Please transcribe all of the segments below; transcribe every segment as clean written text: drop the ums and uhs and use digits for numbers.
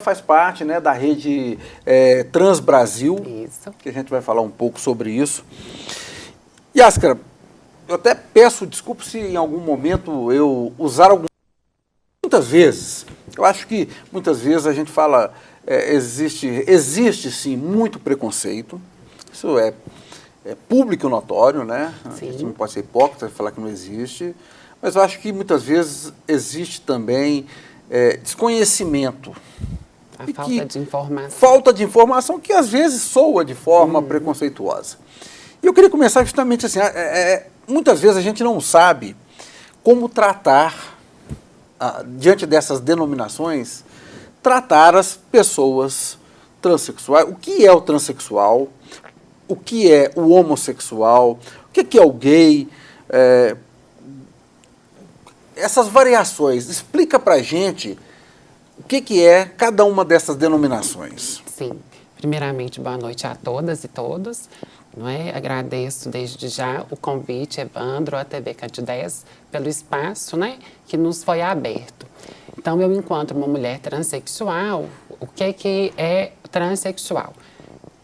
Faz parte, né, da rede Trans Brasil, Isso. que a gente vai falar um pouco sobre isso. Yáscara, eu até peço desculpa se em algum momento eu usar algum... Muitas vezes, eu acho que muitas vezes a gente fala, existe sim muito preconceito, isso é público e notório, né? Sim. A gente não pode ser hipócrita e falar que não existe, mas eu acho que muitas vezes existe também desconhecimento. A falta de informação. Falta de informação que às vezes soa de forma preconceituosa. E eu queria começar justamente assim, muitas vezes a gente não sabe como tratar, diante dessas denominações, tratar as pessoas transexuais. O que é o transexual? O que é o homossexual? O que é o gay? Essas variações, explica pra gente o que é cada uma dessas denominações. Sim. Primeiramente, boa noite a todas e todos. Não é? Agradeço desde já o convite, Evandro, a TV Candidez, pelo espaço, né, que nos foi aberto. Então, eu encontro uma mulher transexual. O que é transexual?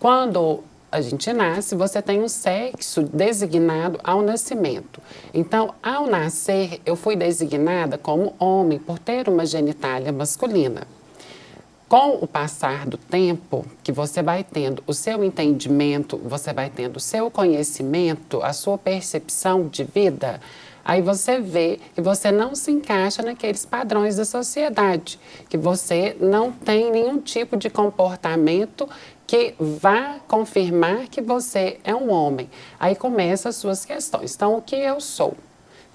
Quando a gente nasce, você tem um sexo designado ao nascimento. Então, ao nascer, eu fui designada como homem por ter uma genitália masculina. Com o passar do tempo, que você vai tendo o seu entendimento, você vai tendo o seu conhecimento, a sua percepção de vida, aí você vê que você não se encaixa naqueles padrões da sociedade, que você não tem nenhum tipo de comportamento que vá confirmar que você é um homem. Aí começam as suas questões. Então, o que eu sou?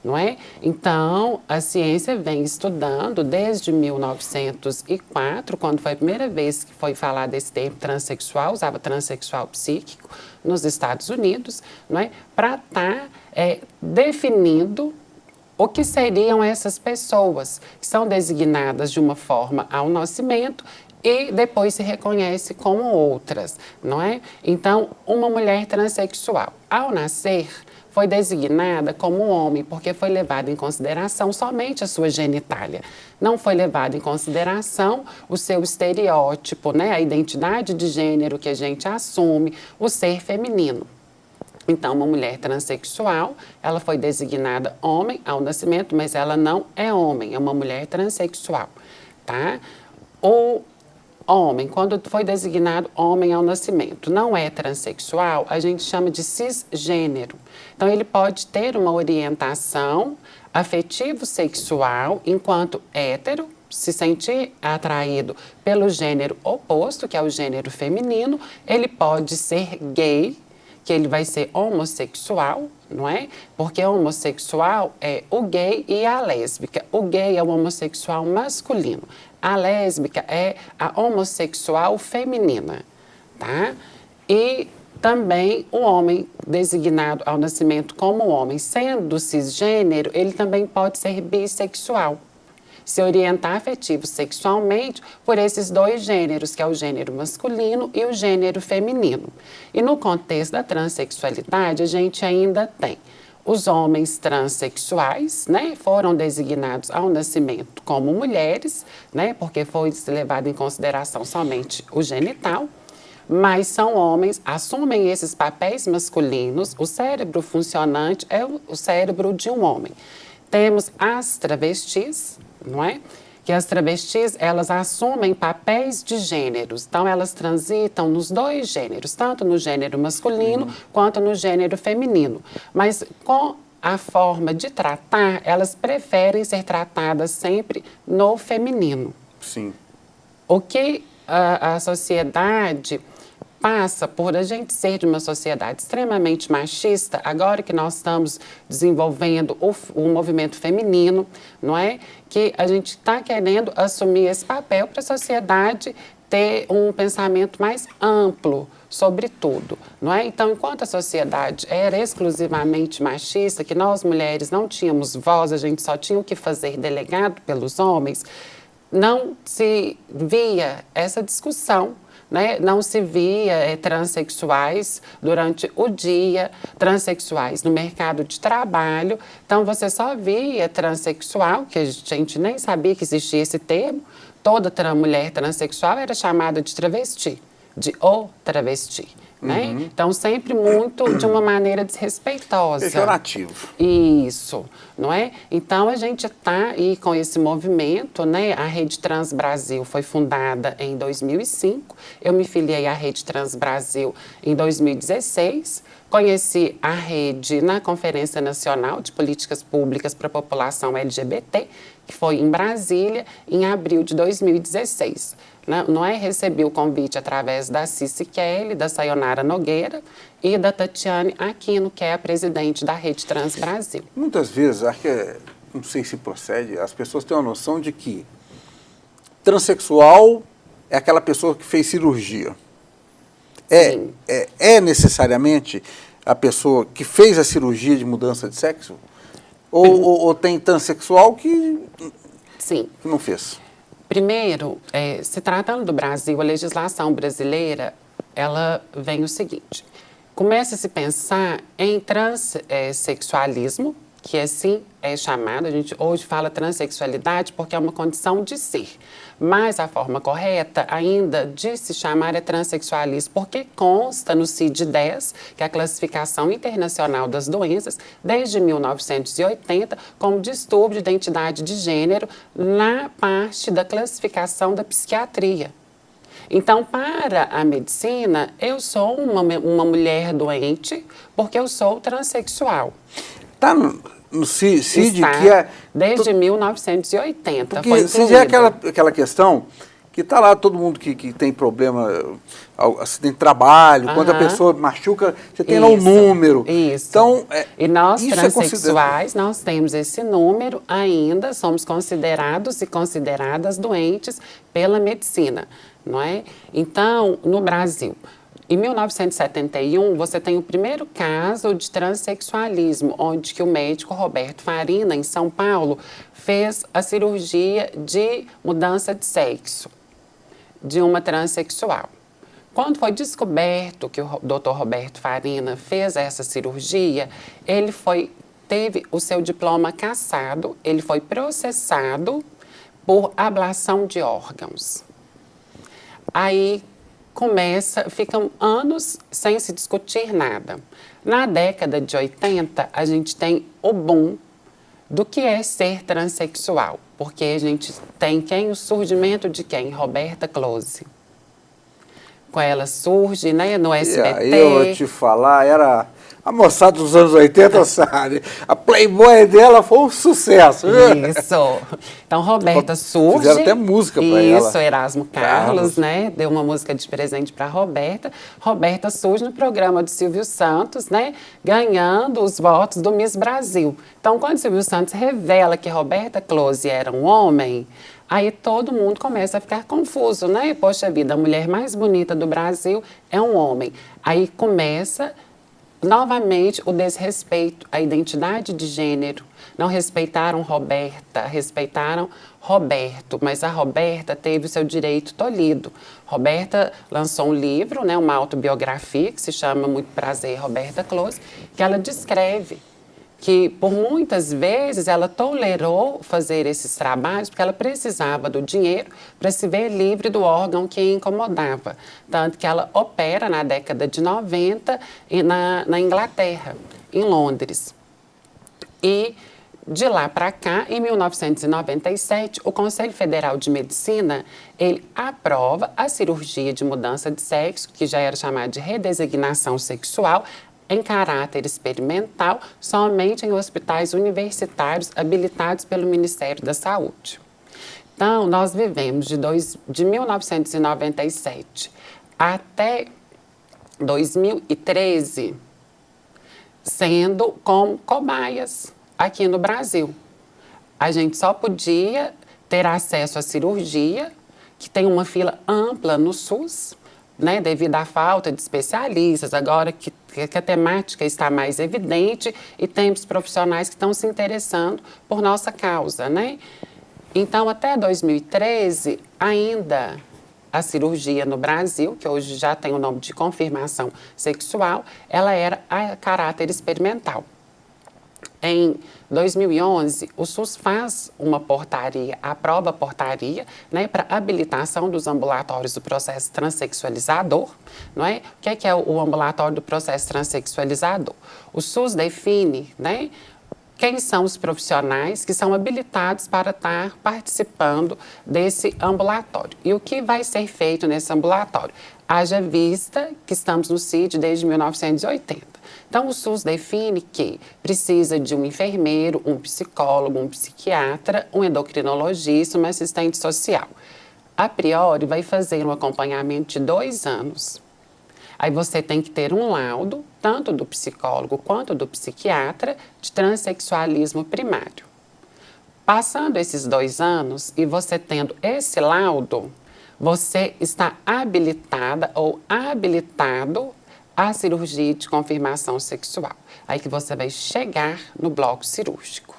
Não é? Então, a ciência vem estudando desde 1904, quando foi a primeira vez que foi falado desse termo transexual, usava transexual psíquico, nos Estados Unidos, não é? Para estar definindo o que seriam essas pessoas, que são designadas de uma forma ao nascimento e depois se reconhece como outras, não é? Então, uma mulher transexual, ao nascer, foi designada como um homem, porque foi levado em consideração somente a sua genitália. Não foi levado em consideração o seu estereótipo, né? A identidade de gênero que a gente assume, o ser feminino. Então, uma mulher transexual, ela foi designada homem ao nascimento, mas ela não é homem, é uma mulher transexual, tá? O homem, quando foi designado homem ao nascimento, não é transexual, a gente chama de cisgênero. Então, ele pode ter uma orientação afetivo-sexual enquanto hétero, se sentir atraído pelo gênero oposto, que é o gênero feminino, ele pode ser gay, que ele vai ser homossexual, não é? Porque homossexual é o gay e a lésbica. O gay é o homossexual masculino. A lésbica é a homossexual feminina, tá? E também o homem designado ao nascimento como homem, sendo cisgênero, ele também pode ser bissexual. Se orientar afetivo sexualmente por esses dois gêneros, que é o gênero masculino e o gênero feminino. E no contexto da transexualidade, a gente ainda tem os homens transexuais, né, foram designados ao nascimento como mulheres, né, porque foi levado em consideração somente o genital, mas são homens, assumem esses papéis masculinos, o cérebro funcionante é o cérebro de um homem. Temos as travestis, não é? Que as travestis, elas assumem papéis de gêneros. Então, elas transitam nos dois gêneros, tanto no gênero masculino quanto no gênero feminino. Mas com a forma de tratar, elas preferem ser tratadas sempre no feminino. Sim. O que a sociedade passa por a gente ser de uma sociedade extremamente machista, agora que nós estamos desenvolvendo o movimento feminino, não é? Que a gente está querendo assumir esse papel para a sociedade ter um pensamento mais amplo sobre tudo, não é? Então, enquanto a sociedade era exclusivamente machista, que nós mulheres não tínhamos voz, a gente só tinha o que fazer delegado pelos homens, não se via essa discussão, né? Não se via transexuais durante o dia, transexuais no mercado de trabalho. Então, você só via transexual, que a gente nem sabia que existia esse termo, toda mulher transexual era chamada de travesti, de o travesti. Né? Então, sempre muito de uma maneira desrespeitosa. Pejorativo. Isso, não é? Então, a gente está aí com esse movimento, né? A Rede Trans Brasil foi fundada em 2005, eu me filiei à Rede Trans Brasil em 2016, conheci a rede na Conferência Nacional de Políticas Públicas para a População LGBT, que foi em Brasília, em abril de 2016. Não é? Recebi o convite através da Cici Kelly, da Sayonara Nogueira e da Tatiane Aquino, que é a presidente da Rede Trans Brasil. Muitas vezes, acho que, não sei se procede, as pessoas têm a noção de que transexual é aquela pessoa que fez cirurgia. É necessariamente a pessoa que fez a cirurgia de mudança de sexo? Ou tem transexual que não fez? Primeiro, se tratando do Brasil, a legislação brasileira, ela vem o seguinte. Começa a se pensar em transexualismo, que assim é chamado, a gente hoje fala transexualidade porque é uma condição de ser. Mas a forma correta ainda de se chamar é transexualismo, porque consta no CID-10, que é a Classificação Internacional das Doenças, desde 1980, como distúrbio de identidade de gênero na parte da classificação da psiquiatria. Então, para a medicina, eu sou uma mulher doente porque eu sou transexual. Está no CID, está, que é... desde 1980. Porque foi CID é aquela questão que está lá todo mundo que tem problema, acidente de trabalho, quando a pessoa machuca, você tem lá um número. Isso. Então, e nós, transexuais, nós temos esse número ainda, somos considerados e consideradas doentes pela medicina, não é? Então, no Brasil, em 1971, você tem o primeiro caso de transexualismo, onde que o médico Roberto Farina, em São Paulo, fez a cirurgia de mudança de sexo de uma transexual. Quando foi descoberto que o Dr. Roberto Farina fez essa cirurgia, ele teve o seu diploma cassado, ele foi processado por ablação de órgãos. Aí ficam anos sem se discutir nada. Na década de 80, a gente tem o boom do que é ser transexual, porque a gente tem o surgimento de quem? Roberta Close. Com ela surge, né, no SBT. Eu vou te falar, era... A moçada dos anos 80 sabe. A Playboy dela foi um sucesso. Isso. Então, Roberta surge. Fizeram até música para ela. Isso, Erasmo Carlos, né? Deu uma música de presente para Roberta. Roberta surge no programa do Silvio Santos, né? Ganhando os votos do Miss Brasil. Então, quando o Silvio Santos revela que Roberta Close era um homem, aí todo mundo começa a ficar confuso, né? Poxa vida, a mulher mais bonita do Brasil é um homem. Aí começa... novamente, o desrespeito à identidade de gênero. Não respeitaram Roberta, respeitaram Roberto, mas a Roberta teve o seu direito tolhido. Roberta lançou um livro, né, uma autobiografia, que se chama Muito Prazer, Roberta Close, que ela descreve que, por muitas vezes, ela tolerou fazer esses trabalhos porque ela precisava do dinheiro para se ver livre do órgão que a incomodava. Tanto que ela opera na década de 90 na Inglaterra, em Londres. E, de lá para cá, em 1997, o Conselho Federal de Medicina, ele aprova a cirurgia de mudança de sexo, que já era chamada de redesignação sexual, em caráter experimental, somente em hospitais universitários habilitados pelo Ministério da Saúde. Então, nós vivemos de 1997 até 2013 sendo como cobaias aqui no Brasil. A gente só podia ter acesso à cirurgia, que tem uma fila ampla no SUS, né, devido à falta de especialistas, agora que a temática está mais evidente e temos profissionais que estão se interessando por nossa causa, né? Então, até 2013, ainda a cirurgia no Brasil, que hoje já tem o nome de confirmação sexual, ela era a caráter experimental. em 2011, o SUS faz uma portaria, aprova a portaria, né, para habilitação dos ambulatórios do processo transexualizador, não é? O que é o ambulatório do processo transexualizador? O SUS define, né, quem são os profissionais que são habilitados para estar participando desse ambulatório. E o que vai ser feito nesse ambulatório? Haja vista que estamos no CID desde 1980. Então, o SUS define que precisa de um enfermeiro, um psicólogo, um psiquiatra, um endocrinologista, um assistente social. A priori, vai fazer um acompanhamento de 2 anos. Aí você tem que ter um laudo, tanto do psicólogo quanto do psiquiatra, de transexualismo primário. Passando esses 2 anos e você tendo esse laudo, você está habilitada ou habilitado à cirurgia de confirmação sexual. Aí que você vai chegar no bloco cirúrgico.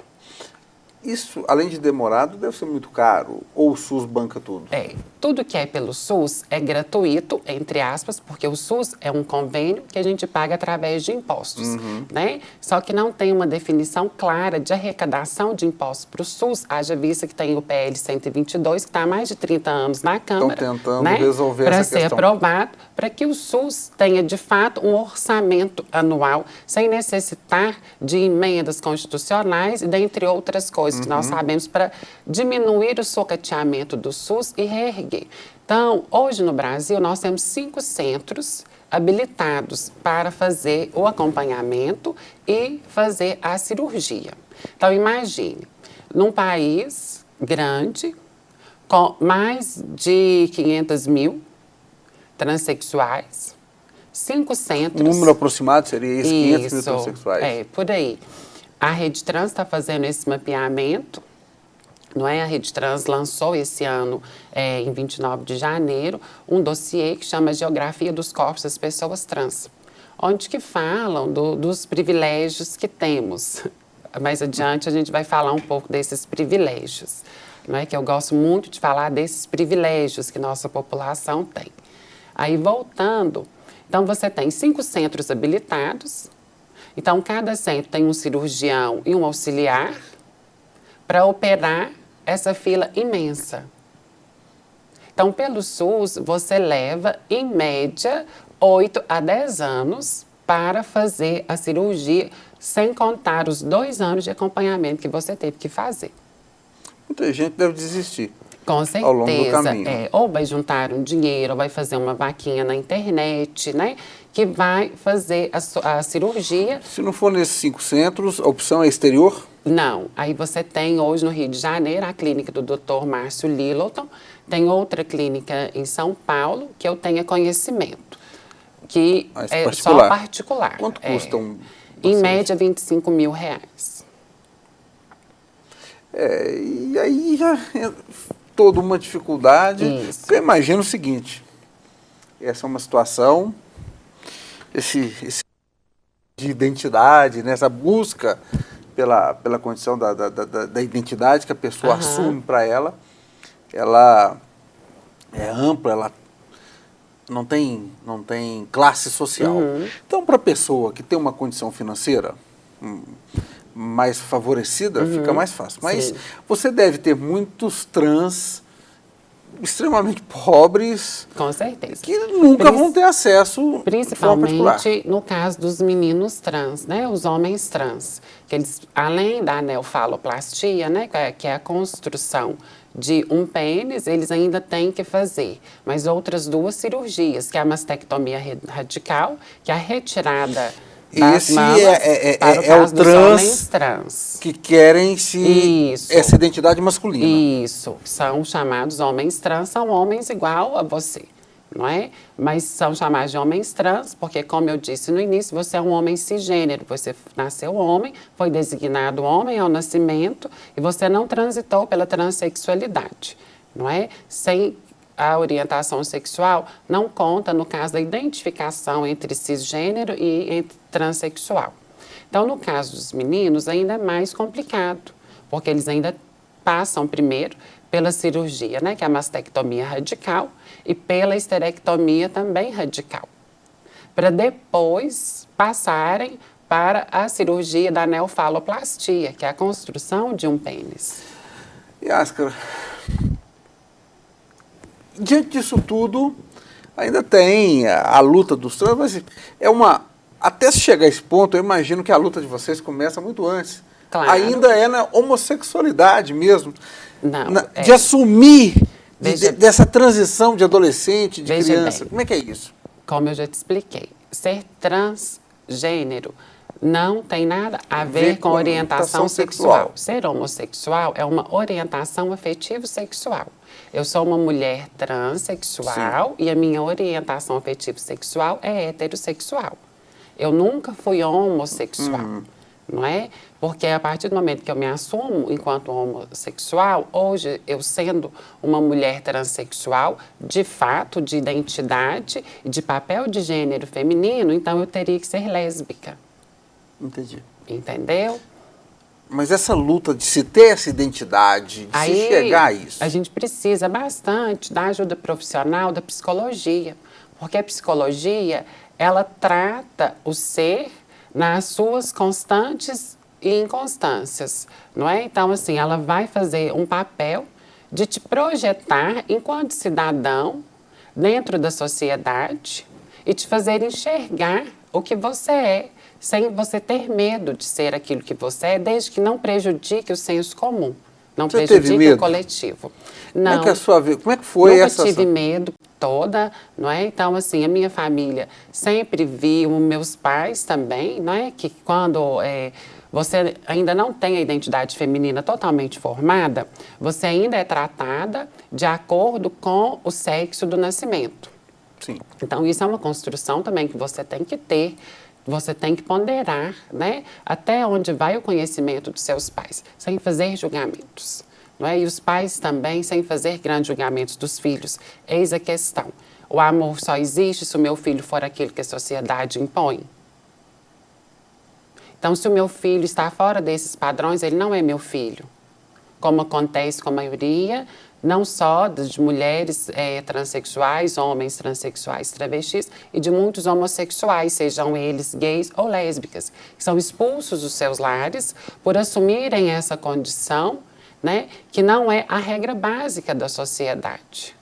Isso, além de demorado, deve ser muito caro? Ou o SUS banca tudo? Tudo que é pelo SUS é gratuito, entre aspas, porque o SUS é um convênio que a gente paga através de impostos, né? Só que não tem uma definição clara de arrecadação de impostos para o SUS, haja vista que tem o PL 122, que está há mais de 30 anos na Câmara. Estão tentando resolver essa questão. Para ser aprovado, para que o SUS tenha, de fato, um orçamento anual, sem necessitar de emendas constitucionais e dentre outras coisas que nós sabemos, para diminuir o socateamento do SUS e reerguer. Então, hoje no Brasil, nós temos 5 centros habilitados para fazer o acompanhamento e fazer a cirurgia. Então, imagine, num país grande, com mais de 500 mil transexuais, 5 centros... O número aproximado seria isso, 500 mil transexuais? É, por aí. A Rede Trans está fazendo esse mapeamento, não é? A Rede Trans lançou esse ano, em 29 de janeiro, um dossiê que chama Geografia dos Corpos das Pessoas Trans, onde que falam dos privilégios que temos. Mais adiante a gente vai falar um pouco desses privilégios, não é? Que eu gosto muito de falar desses privilégios que nossa população tem. Aí, voltando, então você tem 5 centros habilitados, então cada centro tem um cirurgião e um auxiliar para operar essa fila imensa. Então, pelo SUS, você leva, em média, 8 a 10 anos para fazer a cirurgia, sem contar os 2 anos de acompanhamento que você teve que fazer. Muita gente deve desistir. Com certeza. Ao longo do caminho. Ou vai juntar um dinheiro, ou vai fazer uma vaquinha na internet, né? Que vai fazer a cirurgia. Se não for nesses 5 centros, a opção é exterior? Não. Aí você tem hoje no Rio de Janeiro a clínica do Dr. Márcio Littleton, tem outra clínica em São Paulo que eu tenha conhecimento, que é só particular. Quanto custa um? Em média, R$25 mil. E aí já é toda uma dificuldade. Isso. Eu imagino o seguinte, essa é uma situação, esse de identidade, né, essa busca pela condição da identidade que a pessoa assume para ela é ampla, ela não tem classe social. Então, para a pessoa que tem uma condição financeira mais favorecida, fica mais fácil. Mas Sim. você deve ter muitos trans extremamente pobres, Com certeza. que nunca vão ter acesso de forma particular. Principalmente no caso dos meninos trans, né? Os homens trans, que eles, além da neofaloplastia, né, que é a construção de um pênis, eles ainda têm que fazer mais outras 2 cirurgias, que é a mastectomia radical, que é a retirada das mamas para o caso dos homens trans. Que querem essa identidade masculina. Isso, são chamados homens trans, são homens igual a você, não é? Mas são chamados de homens trans, porque, como eu disse no início, você é um homem cisgênero, você nasceu homem, foi designado homem ao nascimento e você não transitou pela transexualidade, não é? Sem a orientação sexual não conta no caso da identificação entre cisgênero e entre transexual. Então, no caso dos meninos, ainda é mais complicado, porque eles ainda passam primeiro pela cirurgia, né, que é a mastectomia radical, e pela esterectomia também radical, para depois passarem para a cirurgia da neofaloplastia, que é a construção de um pênis. Yáscara, diante disso tudo, ainda tem a luta dos trans, mas até se chegar a esse ponto, eu imagino que a luta de vocês começa muito antes. Claro. Ainda é na homossexualidade mesmo. Não, de assumir dessa transição de adolescente, de Veja criança. bem. Como é que é isso? Como eu já te expliquei, ser transgênero não tem nada a ver com orientação sexual. Ser homossexual é uma orientação afetivo-sexual. Eu sou uma mulher transexual e a minha orientação afetivo-sexual é heterossexual. Eu nunca fui homossexual, não é? Porque a partir do momento que eu me assumo enquanto homossexual, hoje eu sendo uma mulher transexual, de fato, de identidade e de papel de gênero feminino, então eu teria que ser lésbica. Entendi. Entendeu? Mas essa luta de se ter essa identidade, de se chegar a isso. A gente precisa bastante da ajuda profissional da psicologia, porque a psicologia, ela trata o ser nas suas constantes e inconstâncias, não é? Então, assim, ela vai fazer um papel de te projetar enquanto cidadão dentro da sociedade e te fazer enxergar o que você é, sem você ter medo de ser aquilo que você é, desde que não prejudique o senso comum, não Você prejudique o coletivo. Não. Como é que é a sua vida? Como é que foi Nunca essa? tive medo toda, não é? Então, assim, a minha família sempre viu, meus pais também, não é? Que quando você ainda não tem a identidade feminina totalmente formada, você ainda é tratada de acordo com o sexo do nascimento. Sim. Então, isso é uma construção também que você tem que ter, você tem que ponderar, né? Até onde vai o conhecimento dos seus pais, sem fazer julgamentos. Não é? E os pais também, sem fazer grandes julgamentos dos filhos. Eis a questão. O amor só existe se o meu filho for aquilo que a sociedade impõe. Então, se o meu filho está fora desses padrões, ele não é meu filho. Como acontece com a maioria, não só de mulheres transexuais, homens transexuais, travestis, e de muitos homossexuais, sejam eles gays ou lésbicas, que são expulsos dos seus lares por assumirem essa condição, né, que não é a regra básica da sociedade.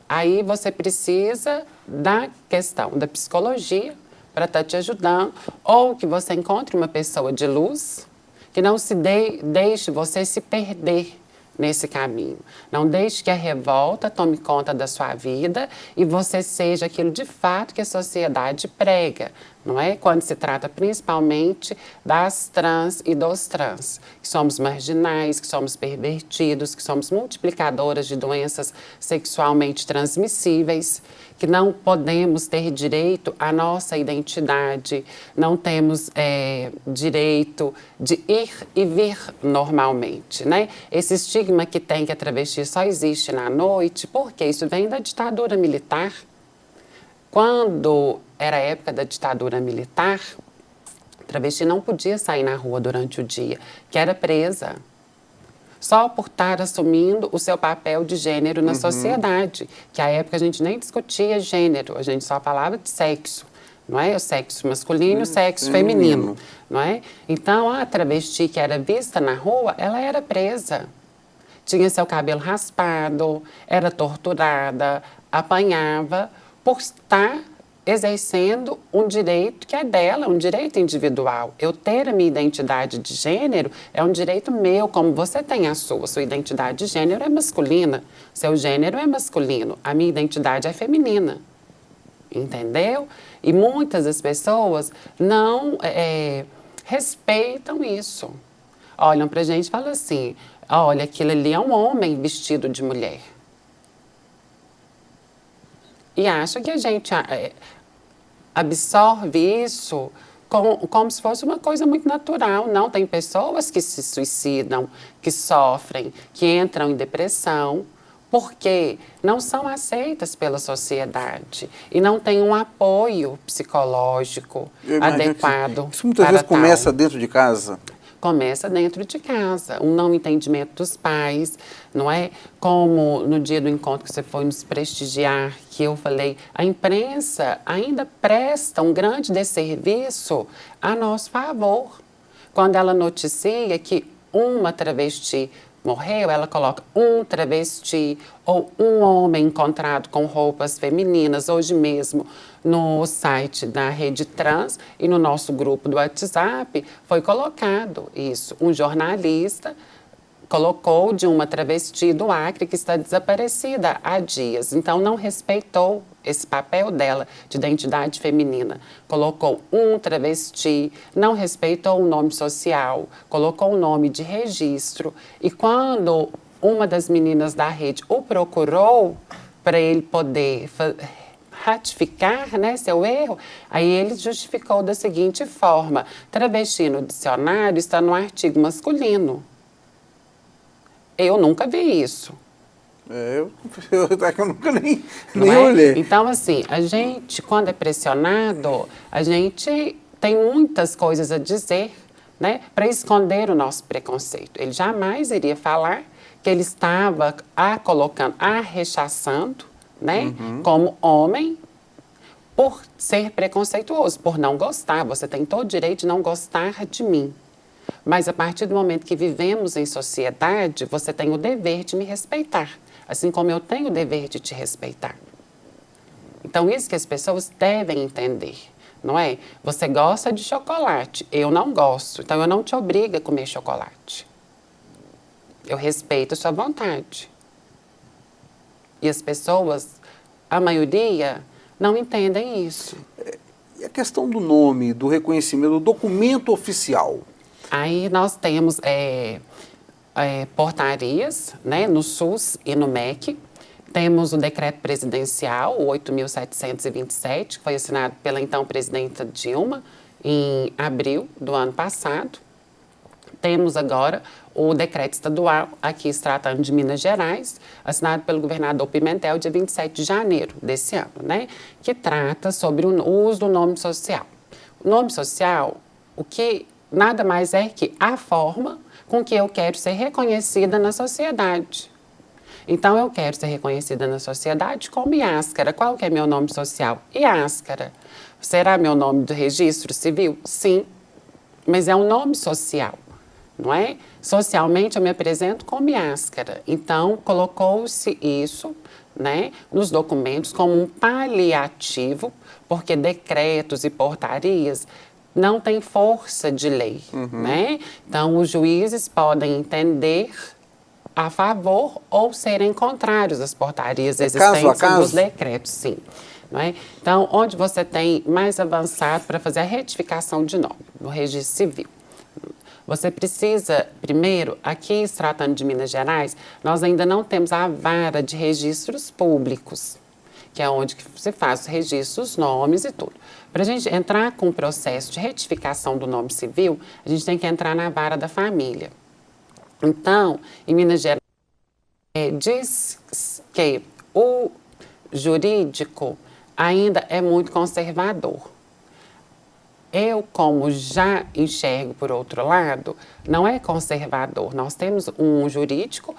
Aí você precisa da questão da psicologia para estar te ajudando, ou que você encontre uma pessoa de luz que não se deixe você se perder nesse caminho. Não deixe que a revolta tome conta da sua vida e você seja aquilo de fato que a sociedade prega, não é? Quando se trata principalmente das trans e dos trans, que somos marginais, que somos pervertidos, que somos multiplicadoras de doenças sexualmente transmissíveis, que não podemos ter direito à nossa identidade, não temos direito de ir e vir normalmente, né? Esse estigma que tem que a travesti só existe na noite, porque isso vem da ditadura militar. Quando era a época da ditadura militar, a travesti não podia sair na rua durante o dia, que era presa. Só por estar assumindo o seu papel de gênero na sociedade. Que à época a gente nem discutia gênero, a gente só falava de sexo, não é? O sexo masculino e o sexo feminino, não é? Então, a travesti que era vista na rua, ela era presa. Tinha seu cabelo raspado, era torturada, apanhava por estar exercendo um direito que é dela, um direito individual. Eu ter a minha identidade de gênero é um direito meu, como você tem a sua. Sua identidade de gênero é masculina, seu gênero é masculino, a minha identidade é feminina. Entendeu? E muitas das pessoas não respeitam isso. Olham pra gente e falam assim, olha, aquilo ali é um homem vestido de mulher. E acha que a gente absorve isso como se fosse uma coisa muito natural. Não, tem pessoas que se suicidam, que sofrem, que entram em depressão, porque não são aceitas pela sociedade e não têm um apoio psicológico adequado. Isso muitas vezes começa dentro de casa. começa dentro de casa. Um não entendimento dos pais, não é? Como no dia do encontro que você foi nos prestigiar, que eu falei, a imprensa ainda presta um grande desserviço a nosso favor. Quando ela noticia que uma travesti morreu, ela coloca um travesti ou um homem encontrado com roupas femininas. Hoje mesmo, no site da Rede Trans e no nosso grupo do WhatsApp, foi colocado isso. Um jornalista colocou de uma travesti do Acre que está desaparecida há dias. Então, não respeitou esse papel dela de identidade feminina. Colocou um travesti, não respeitou o nome social, colocou o nome de registro. E quando uma das meninas da rede o procurou para ele poder ratificar, né, seu erro, aí ele justificou da seguinte forma: travesti no dicionário está no artigo masculino. Eu nunca vi isso. Eu nunca nem É? olhei. Então, assim, a gente, quando é pressionado, a gente tem muitas coisas a dizer, né, para esconder o nosso preconceito. Ele jamais iria falar que ele estava rechaçando, né, como homem, por ser preconceituoso, por não gostar. Você tem todo o direito de não gostar de mim. Mas a partir do momento que vivemos em sociedade, você tem o dever de me respeitar, assim como eu tenho o dever de te respeitar. Então, isso que as pessoas devem entender, não é? Você gosta de chocolate, eu não gosto, então eu não te obrigo a comer chocolate. Eu respeito a sua vontade. E as pessoas, a maioria, não entendem isso. E a questão do nome, do reconhecimento, do documento oficial? Aí nós temos portarias, né, no SUS e no MEC. Temos o decreto presidencial, o 8.727, que foi assinado pela então presidenta Dilma em abril do ano passado. Temos agora o decreto estadual, aqui se tratando de Minas Gerais, assinado pelo governador Pimentel, dia 27 de janeiro desse ano, né, que trata sobre o uso do nome social. O nome social, o que nada mais é que a forma com que eu quero ser reconhecida na sociedade. Então, eu quero ser reconhecida na sociedade como Yáscara. Qual que é meu nome social? Yáscara. Será meu nome do registro civil? Sim, mas é um nome social, não é? Socialmente, eu me apresento como Yáscara. Então, colocou-se isso, né, nos documentos como um paliativo, porque decretos e portarias não tem força de lei, né? Então, os juízes podem entender a favor ou serem contrários às portarias existentes caso a caso? dos decretos, sim. Não é? Então, onde você tem mais avançado para fazer a retificação de nome no registro civil? Você precisa, primeiro, aqui se tratando de Minas Gerais, nós ainda não temos a vara de registros públicos, que é onde se faz os registros, os nomes e tudo. Para a gente entrar com o processo de retificação do nome civil, a gente tem que entrar na vara da família. Então, em Minas Gerais, diz que o jurídico ainda é muito conservador. Eu, como já enxergo por outro lado, não é conservador. Nós temos um jurídico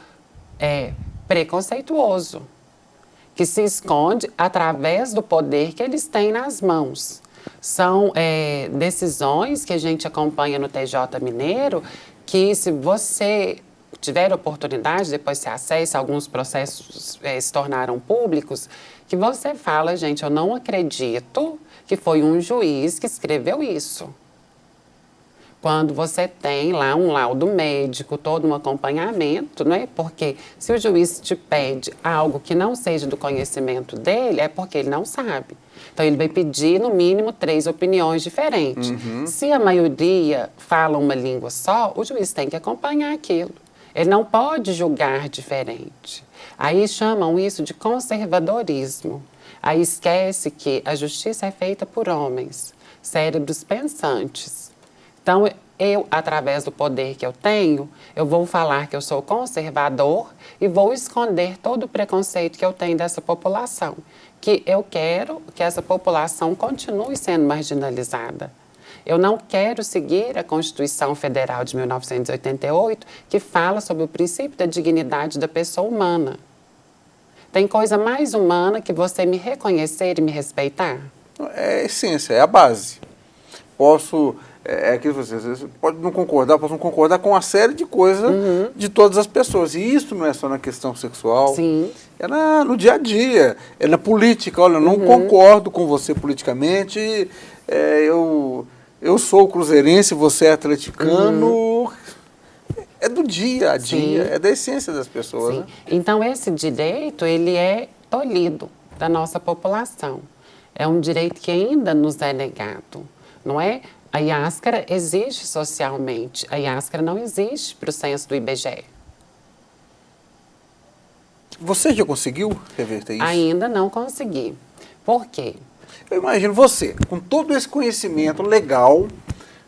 preconceituoso, que se esconde através do poder que eles têm nas mãos. São decisões que a gente acompanha no TJ Mineiro, que se você tiver oportunidade, depois se acessa, alguns processos se tornaram públicos, que você fala, gente, eu não acredito que foi um juiz que escreveu isso. Quando você tem lá um laudo médico, todo um acompanhamento, não é? Porque se o juiz te pede algo que não seja do conhecimento dele, é porque ele não sabe. Então, ele vai pedir, no mínimo, 3 opiniões diferentes. Se a maioria fala uma língua só, o juiz tem que acompanhar aquilo. Ele não pode julgar diferente. Aí chamam isso de conservadorismo. Aí esquece que a justiça é feita por homens, cérebros pensantes. Então, eu, através do poder que eu tenho, eu vou falar que eu sou conservador e vou esconder todo o preconceito que eu tenho dessa população. Que eu quero que essa população continue sendo marginalizada. Eu não quero seguir a Constituição Federal de 1988, que fala sobre o princípio da dignidade da pessoa humana. Tem coisa mais humana que você me reconhecer e me respeitar? É a essência, é a base. Posso, aquilo que você pode não concordar, posso não concordar com uma série de coisas de todas as pessoas. E isso não é só na questão sexual. Sim. É no dia a dia, é na política. Olha, eu não concordo com você politicamente, eu sou cruzeirense, você é atleticano. É do dia a dia, é da essência das pessoas. Sim. Né? Então, esse direito, ele é tolhido da nossa população. É um direito que ainda nos é negado, não é? A Iáscara existe socialmente, a Iáscara não existe para o censo do IBGE. Você já conseguiu reverter isso? Ainda não consegui. Por quê? Eu imagino você, com todo esse conhecimento legal,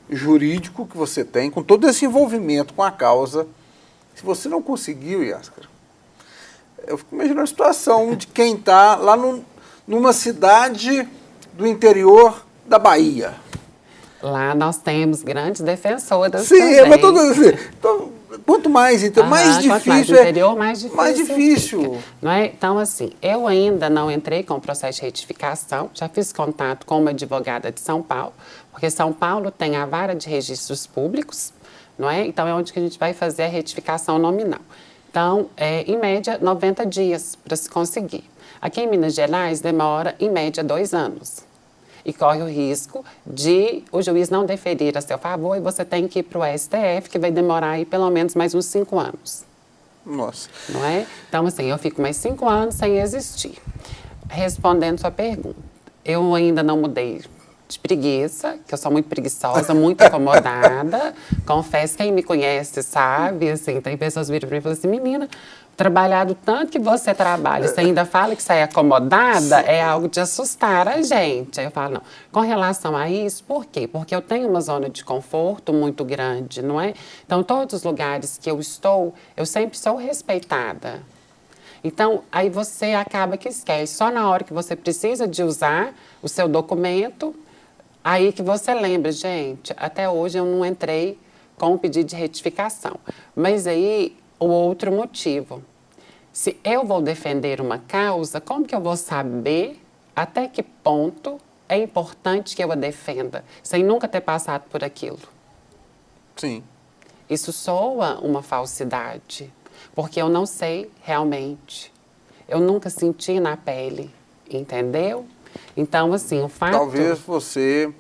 jurídico que você tem, com todo esse envolvimento com a causa, se você não conseguiu, Iáscara, eu fico imaginando a situação de quem está lá numa cidade do interior da Bahia. Lá nós temos grandes defensoras Sim, também. mas quanto mais, então, mais difícil. Quanto mais interior, mais difícil. Mais difícil. Fica, não é? Então, assim, eu ainda não entrei com o processo de retificação, já fiz contato com uma advogada de São Paulo, porque São Paulo tem a vara de registros públicos, não é? Então, é onde que a gente vai fazer a retificação nominal. Então, em média, 90 dias para se conseguir. Aqui em Minas Gerais, demora, em média, 2 anos. E corre o risco de o juiz não deferir a seu favor e você tem que ir para o STF, que vai demorar aí pelo menos mais uns 5 anos. Nossa. Não é? Então, assim, eu fico mais 5 anos sem existir. Respondendo sua pergunta, eu ainda não mudei de preguiça, que eu sou muito preguiçosa, muito acomodada. Confesso, quem me conhece sabe, assim, tem pessoas que viram para mim e falam assim, menina, trabalhado tanto que você trabalha, você ainda fala que você é acomodada, é algo de assustar a gente. Aí eu falo, não. Com relação a isso, por quê? Porque eu tenho uma zona de conforto muito grande, não é? Então, todos os lugares que eu estou, eu sempre sou respeitada. Então, aí você acaba que esquece. Só na hora que você precisa de usar o seu documento, aí que você lembra, gente, até hoje eu não entrei com o pedido de retificação. Mas aí, o outro motivo. Se eu vou defender uma causa, como que eu vou saber até que ponto é importante que eu a defenda, sem nunca ter passado por aquilo? Sim. Isso soa uma falsidade, porque eu não sei realmente. Eu nunca senti na pele, entendeu? Então, assim, o fato... Talvez você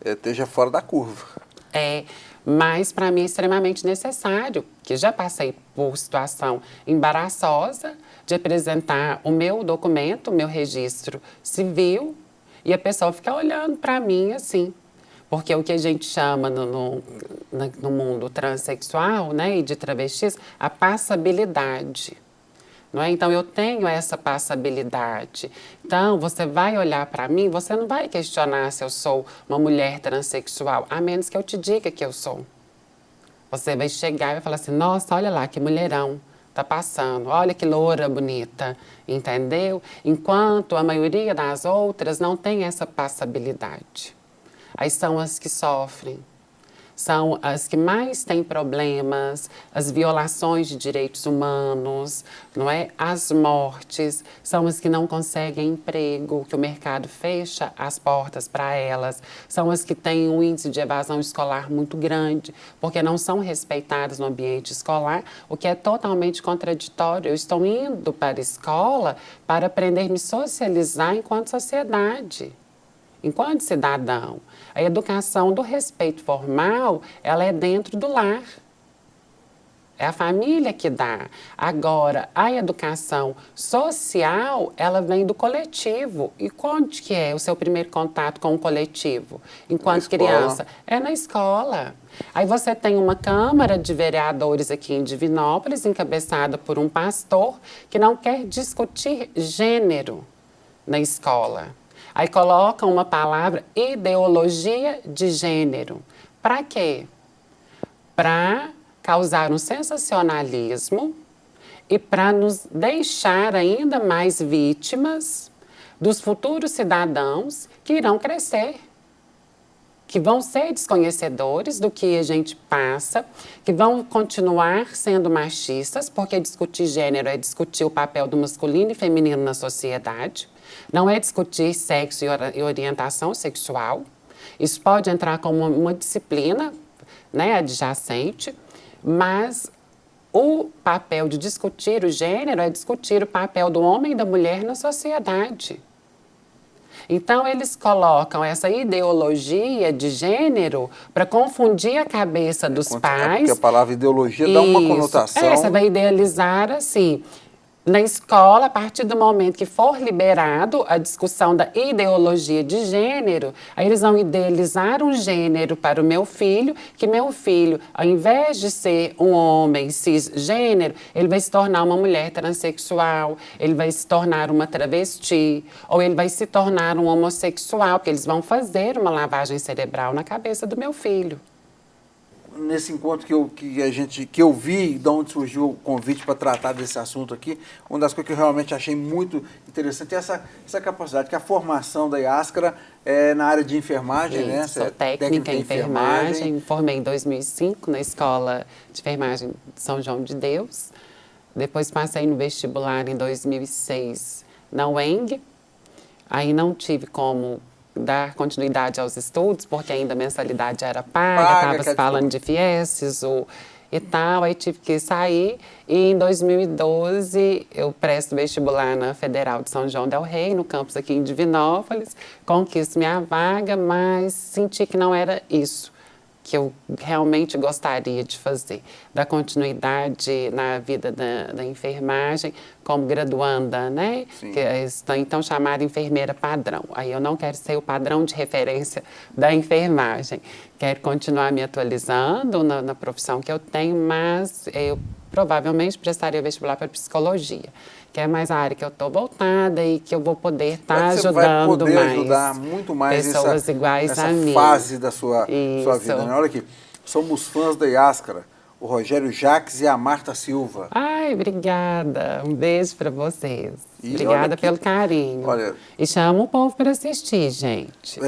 esteja fora da curva. Mas para mim é extremamente necessário, que já passei por situação embaraçosa de apresentar o meu documento, o meu registro civil, e a pessoa fica olhando para mim assim. Porque o que a gente chama no mundo transexual, né, e de travestis, a passabilidade. Não é? Então, eu tenho essa passabilidade. Então, você vai olhar para mim, você não vai questionar se eu sou uma mulher transexual, a menos que eu te diga que eu sou. Você vai chegar e vai falar assim, nossa, olha lá, que mulherão tá passando, olha que loura bonita, entendeu? Enquanto a maioria das outras não tem essa passabilidade. Aí são as que sofrem. São as que mais têm problemas, as violações de direitos humanos, não é? As mortes, são as que não conseguem emprego, que o mercado fecha as portas para elas, são as que têm um índice de evasão escolar muito grande, porque não são respeitadas no ambiente escolar, o que é totalmente contraditório. Eu estou indo para a escola para aprender a me socializar enquanto sociedade. Enquanto cidadão, a educação do respeito formal, ela é dentro do lar. É a família que dá. Agora, a educação social, ela vem do coletivo. E onde que é o seu primeiro contato com o coletivo? Enquanto criança? É na escola. Aí você tem uma Câmara de Vereadores aqui em Divinópolis, encabeçada por um pastor, que não quer discutir gênero na escola. Aí colocam uma palavra, ideologia de gênero. Para quê? Para causar um sensacionalismo e para nos deixar ainda mais vítimas dos futuros cidadãos que irão crescer. que vão ser desconhecedores do que a gente passa, que vão continuar sendo machistas, porque discutir gênero é discutir o papel do masculino e feminino na sociedade, não é discutir sexo e orientação sexual. Isso pode entrar como uma disciplina, né, adjacente, mas o papel de discutir o gênero é discutir o papel do homem e da mulher na sociedade. Então, eles colocam essa ideologia de gênero para confundir a cabeça dos pais. Porque a palavra ideologia dá uma conotação. Você vai idealizar assim. Na escola, a partir do momento que for liberado a discussão da ideologia de gênero, aí eles vão idealizar um gênero para o meu filho, que meu filho, ao invés de ser um homem cisgênero, ele vai se tornar uma mulher transexual, ele vai se tornar uma travesti, ou ele vai se tornar um homossexual, porque eles vão fazer uma lavagem cerebral na cabeça do meu filho. Nesse encontro que eu vi, de onde surgiu o convite para tratar desse assunto aqui, uma das coisas que eu realmente achei muito interessante é essa capacidade, que a formação da Iáscara é na área de enfermagem, né? Sou técnica em enfermagem, formei em 2005 na Escola de Enfermagem de São João de Deus, depois passei no vestibular em 2006 na UENG, aí não tive como dar continuidade aos estudos, porque ainda a mensalidade era paga, estava se falando de FIES e tal, aí tive que sair. E em 2012 eu presto vestibular na Federal de São João del Rei, no campus aqui em Divinópolis, conquisto minha vaga, mas senti que não era isso que eu realmente gostaria de fazer, dar continuidade na vida da enfermagem como graduanda, né? Que é então chamada enfermeira padrão. Aí eu não quero ser o padrão de referência da enfermagem. Quero continuar me atualizando na profissão que eu tenho, mas eu provavelmente prestaria vestibular para psicologia, que é mais a área que eu estou voltada e que eu vou poder estar ajudando ajudar muito mais pessoas iguais a mim. Fase da sua vida. Né? Olha aqui, somos fãs da Iáscara, o Rogério Jacques e a Marta Silva. Ai, obrigada. Um beijo para vocês. Obrigada pelo carinho. Olha, e chama o povo para assistir, gente.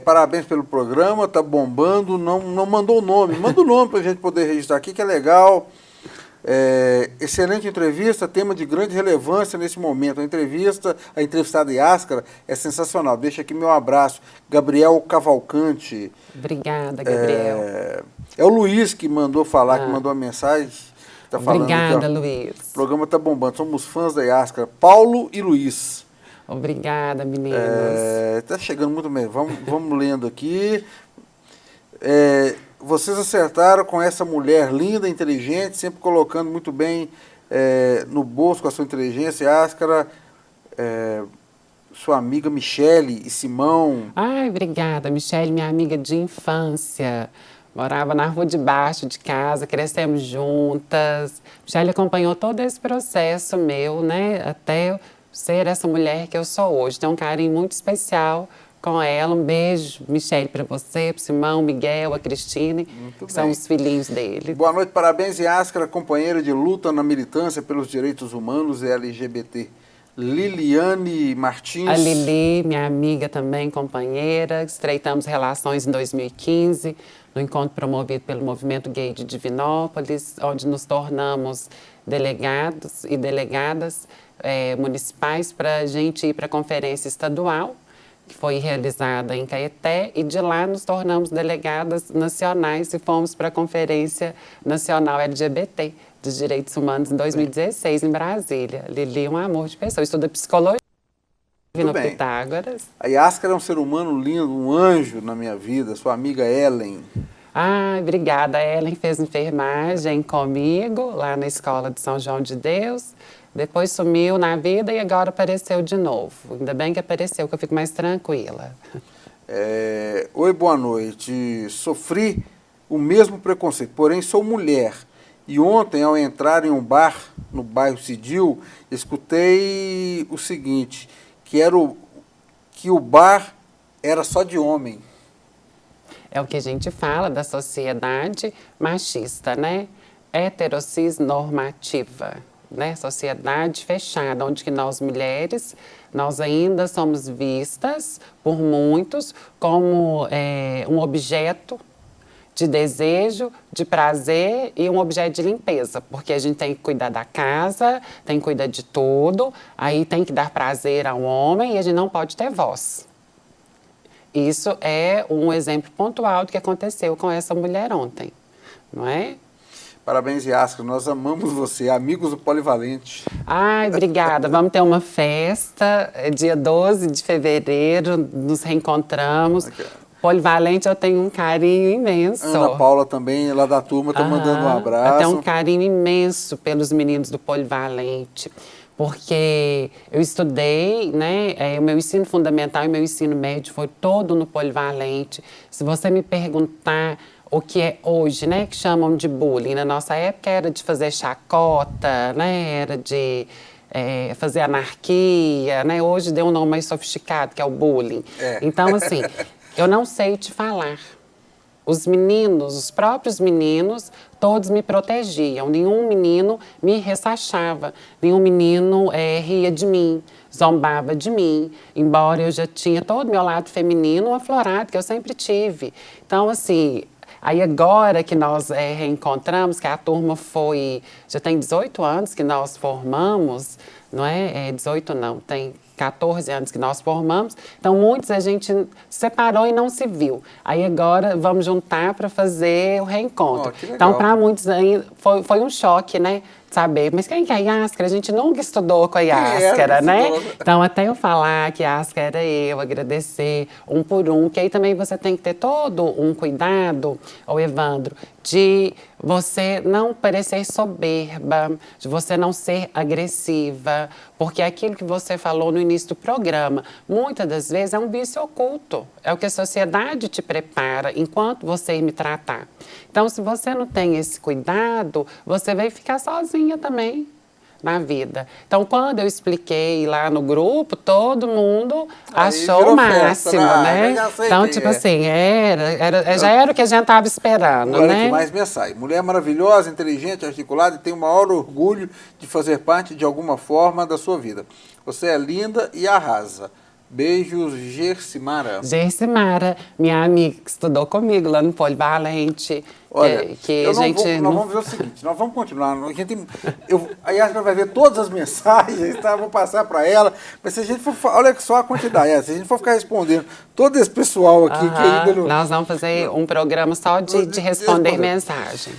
Parabéns pelo programa, tá bombando. Não mandou o nome. Manda o nome para a gente poder registrar aqui, que é legal. Excelente entrevista, tema de grande relevância nesse momento. A entrevistada Iáscara é sensacional. Deixa aqui meu abraço. Gabriel Cavalcante. Obrigada, Gabriel. É o Luiz que mandou falar, que mandou a mensagem. Tá falando Obrigada, aqui, Luiz. O programa tá bombando. Somos fãs da Iáscara. Paulo e Luiz. Obrigada, meninos. Tá chegando muito bem. Vamos lendo aqui. Vocês acertaram com essa mulher linda, inteligente, sempre colocando muito bem no bolso com a sua inteligência. Iáscara, sua amiga Michele e Simão. Ai, obrigada, Michele, minha amiga de infância. Morava na rua de baixo de casa, crescemos juntas. Michele acompanhou todo esse processo meu, né, até eu ser essa mulher que eu sou hoje. Tenho um carinho muito especial com ela. Um beijo, Michele, para você, para o Simão, Miguel, a Cristine, que são os filhinhos dele. Boa noite, parabéns, Iáscara, companheira de luta na militância pelos direitos humanos e LGBT. Liliane Martins. A Lili, minha amiga também, companheira. Estreitamos relações em 2015, no encontro promovido pelo Movimento Gay de Divinópolis, onde nos tornamos delegados e delegadas municipais para a gente ir para a conferência estadual, que foi realizada em Caeté, e de lá nos tornamos delegadas nacionais e fomos para a Conferência Nacional LGBT dos Direitos Humanos em 2016, em Brasília. Lili é um amor de pessoa, estuda psicologia no Pitágoras. A Iáscara é um ser humano lindo, um anjo na minha vida, sua amiga Ellen. Ai, obrigada. A Ellen fez enfermagem comigo, lá na Escola de São João de Deus. Depois sumiu na vida e agora apareceu de novo. Ainda bem que apareceu, que eu fico mais tranquila. Oi, boa noite. Sofri o mesmo preconceito, porém sou mulher. E ontem, ao entrar em um bar no bairro Cidil, escutei o seguinte, que o bar era só de homem. É o que a gente fala da sociedade machista, né? Heterocis normativa. Né, sociedade fechada, onde que nós mulheres nós ainda somos vistas por muitos como um objeto de desejo, de prazer e um objeto de limpeza, porque a gente tem que cuidar da casa, tem que cuidar de tudo, aí tem que dar prazer ao homem e a gente não pode ter voz. Isso é um exemplo pontual do que aconteceu com essa mulher ontem, não é? Parabéns, Yáscara, nós amamos você, amigos do Polivalente. Ai, obrigada. Vamos ter uma festa, dia 12 de fevereiro, nos reencontramos. Okay. Polivalente, eu tenho um carinho imenso. Ana Paula também, lá da turma, está mandando um abraço. Eu tenho um carinho imenso pelos meninos do Polivalente, porque eu estudei, né, o meu ensino fundamental e meu ensino médio foi todo no Polivalente. Se você me perguntar o que é hoje, né, que chamam de bullying, na nossa época era de fazer chacota, né, era de fazer anarquia, né, hoje deu um nome mais sofisticado, que é o bullying. Então, assim, eu não sei te falar. Os meninos, os próprios meninos, todos me protegiam. Nenhum menino me ressachava. Nenhum menino ria de mim, zombava de mim. Embora eu já tinha todo o meu lado feminino aflorado, que eu sempre tive. Então, assim, aí agora que nós reencontramos, que a turma já tem 18 anos que nós formamos, não é? 18 não, tem 14 anos que nós formamos, então muitos a gente separou e não se viu. Aí agora vamos juntar para fazer o reencontro. Então, para muitos aí foi um choque, né? Saber, mas quem que é a Yáscara? A gente nunca estudou com a Yáscara, né? Então, até eu falar que a Yáscara era eu, agradecer um por um, que aí também você tem que ter todo um cuidado, Evandro, de você não parecer soberba, de você não ser agressiva, porque aquilo que você falou no início do programa, muitas das vezes é um vício oculto, é o que a sociedade te prepara enquanto você me tratar. Então, se você não tem esse cuidado, você vai ficar sozinha também na vida. Então, quando eu expliquei lá no grupo, todo mundo achou o máximo, festa, né? Então, tipo assim, já era o que a gente estava esperando, olha, né? Que mais mensagem. Mulher maravilhosa, inteligente, articulada e tem o maior orgulho de fazer parte de alguma forma da sua vida. Você é linda e arrasa. Beijos, Gersimara. Gersimara, minha amiga que estudou comigo lá no Polivalente. Olha, nós vamos ver o seguinte, nós vamos continuar. A Yáscara vai ver todas as mensagens, tá? Vou passar para ela. Mas se a gente for, olha só a quantidade, se a gente for ficar respondendo todo esse pessoal aqui que ainda não... Nós vamos fazer um programa só de responder mensagens.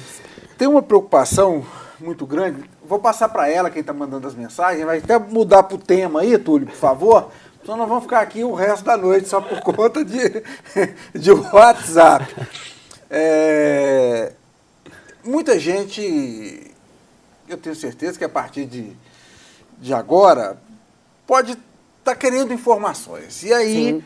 Tem uma preocupação muito grande. Vou passar para ela quem está mandando as mensagens. Vai até mudar para o tema aí, Túlio, por favor. Senão nós vamos ficar aqui o resto da noite só por conta de WhatsApp. Muita gente, eu tenho certeza que a partir de agora, pode estar querendo informações. E aí,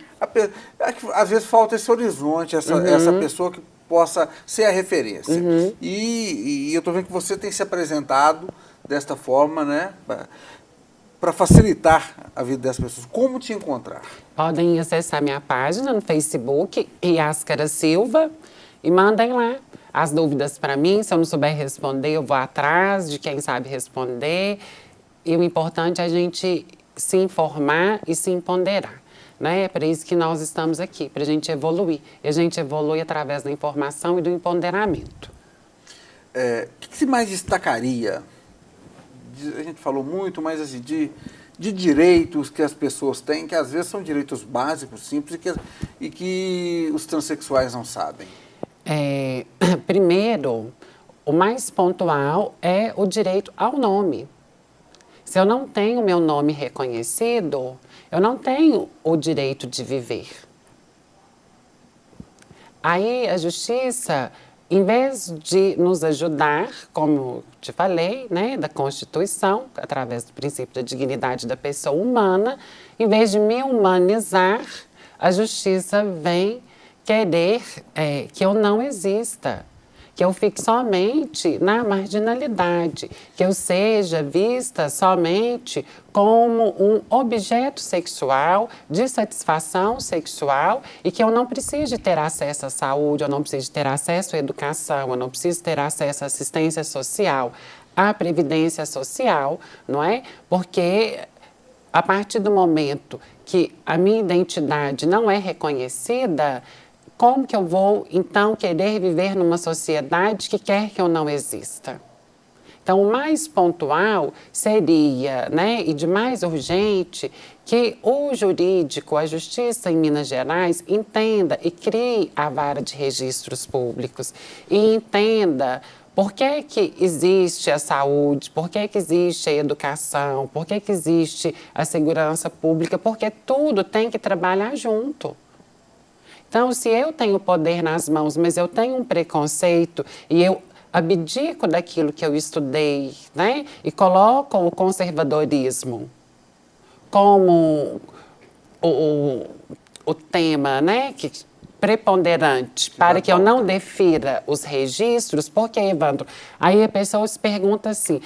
às vezes falta esse horizonte, essa pessoa que possa ser a referência. E eu estou vendo que você tem se apresentado desta forma, né? Para facilitar a vida das pessoas. Como te encontrar? Podem acessar minha página no Facebook, Yáscara Silva, e mandem lá as dúvidas para mim. Se eu não souber responder, eu vou atrás de quem sabe responder. E o importante é a gente se informar e se empoderar. Né? É para isso que nós estamos aqui, para a gente evoluir. E a gente evolui através da informação e do empoderamento. O que se mais destacaria? A gente falou muito, mas assim, de direitos que as pessoas têm, que às vezes são direitos básicos, simples, e que os transexuais não sabem. Primeiro, o mais pontual é o direito ao nome. Se eu não tenho meu nome reconhecido, eu não tenho o direito de viver. Aí a justiça, em vez de nos ajudar, como te falei, né, da Constituição, através do princípio da dignidade da pessoa humana, em vez de me humanizar, a justiça vem querer que eu não exista, que eu fique somente na marginalidade, que eu seja vista somente como um objeto sexual, de satisfação sexual, e que eu não precise ter acesso à saúde, eu não preciso ter acesso à educação, eu não preciso ter acesso à assistência social, à previdência social, não é? Porque a partir do momento que a minha identidade não é reconhecida, como que eu vou, então, querer viver numa sociedade que quer que eu não exista? Então, o mais pontual seria, né, e de mais urgente, que o jurídico, a justiça em Minas Gerais, entenda e crie a vara de registros públicos e entenda por que que existe a saúde, por que que existe a educação, por que que existe a segurança pública, porque tudo tem que trabalhar junto. Então, se eu tenho poder nas mãos, mas eu tenho um preconceito e eu abdico daquilo que eu estudei, né? E coloco o conservadorismo como o tema, né? Que, preponderante para que eu não defira os registros, porque, Evandro, aí a pessoa se pergunta assim,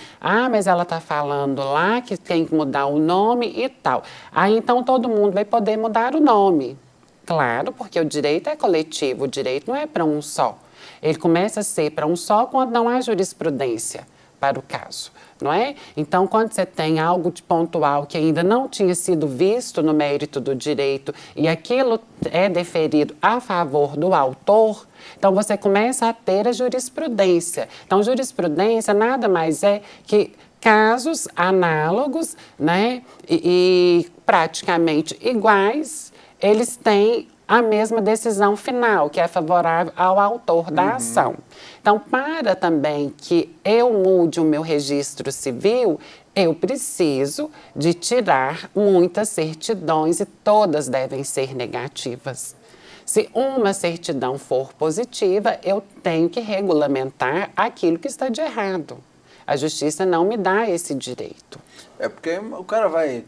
mas ela está falando lá que tem que mudar o nome e tal. Aí, então, todo mundo vai poder mudar o nome. Claro, porque o direito é coletivo, o direito não é para um só. Ele começa a ser para um só quando não há jurisprudência para o caso, não é? Então, quando você tem algo de pontual que ainda não tinha sido visto no mérito do direito e aquilo é deferido a favor do autor, então você começa a ter a jurisprudência. Então, jurisprudência nada mais é que casos análogos, né, e praticamente iguais, eles têm a mesma decisão final, que é favorável ao autor da ação. Então, para também que eu mude o meu registro civil, eu preciso de tirar muitas certidões e todas devem ser negativas. Se uma certidão for positiva, eu tenho que regulamentar aquilo que está de errado. A justiça não me dá esse direito. É porque o cara vai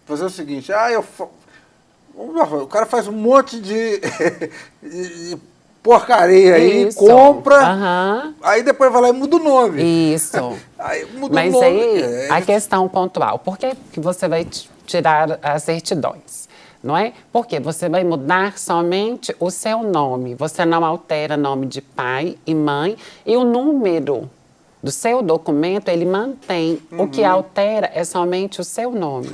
fazer o seguinte, o cara faz um monte de porcaria aí, Isso. compra, aí depois vai lá e muda o nome. Isso. Aí muda Mas o nome. aí, a questão pontual, por que que você vai tirar as certidões? Não é? Porque você vai mudar somente o seu nome. Você não altera nome de pai e mãe e o número do seu documento, ele mantém. O que altera é somente o seu nome.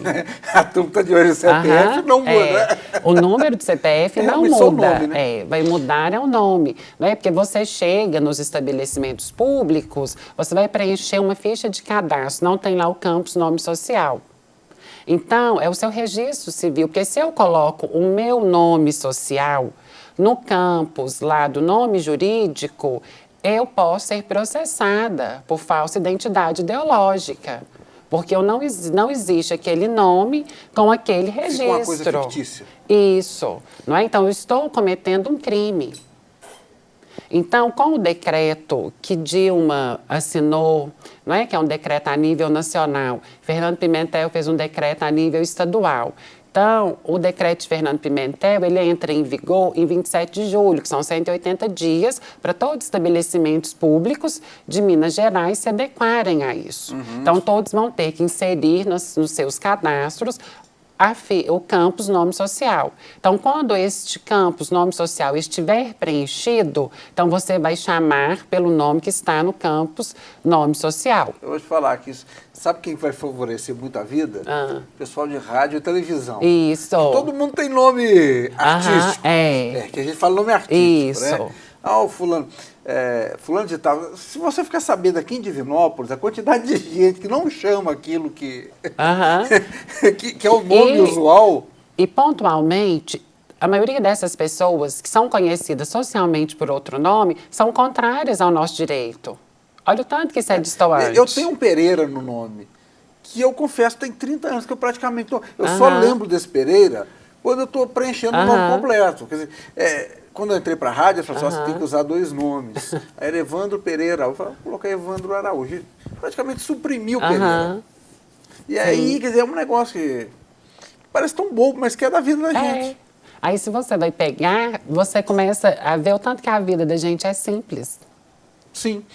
A turma está de olho no CPF, não muda. O número do CPF não mas só o muda. nome, né? Vai mudar é o nome. Não é? Porque você chega nos estabelecimentos públicos, você vai preencher uma ficha de cadastro, não tem lá o campus nome social. Então, é o seu registro civil, porque se eu coloco o meu nome social no campus lá do nome jurídico, eu posso ser processada por falsa identidade ideológica, porque não existe aquele nome com aquele registro. Fica uma coisa fictícia. Isso. Não é? Então, eu estou cometendo um crime. Então, com o decreto que Dilma assinou, não é? Que é um decreto a nível nacional, Fernando Pimentel fez um decreto a nível estadual. Então, o decreto de Fernando Pimentel, ele entra em vigor em 27 de julho, que são 180 dias para todos os estabelecimentos públicos de Minas Gerais se adequarem a isso. Então, todos vão ter que inserir nos seus cadastros o campus nome social. Então, quando este campus nome social estiver preenchido, então você vai chamar pelo nome que está no campus nome social. Eu vou te falar que isso, sabe quem vai favorecer muito a vida? Pessoal de rádio e televisão. Isso. Todo mundo tem nome artístico. Que a gente fala nome artístico, isso. Né? O fulano de tal. Se você ficar sabendo aqui em Divinópolis, a quantidade de gente que não chama aquilo que, que é o nome usual. E pontualmente, a maioria dessas pessoas que são conhecidas socialmente por outro nome são contrárias ao nosso direito. Olha o tanto que isso é destoante. Eu tenho um Pereira no nome, que eu confesso tem 30 anos que eu praticamente eu só lembro desse Pereira quando eu estou preenchendo o nome completo. Quer dizer, quando eu entrei para a rádio, eu falei assim, você tem que usar 2 nomes. Aí era Evandro Pereira. Eu falei, coloquei Evandro Araújo. Praticamente suprimiu o Pereira. E aí, quer dizer, é um negócio que parece tão bobo, mas que é da vida da gente. Aí, se você vai pegar, você começa a ver o tanto que a vida da gente é simples. Sim.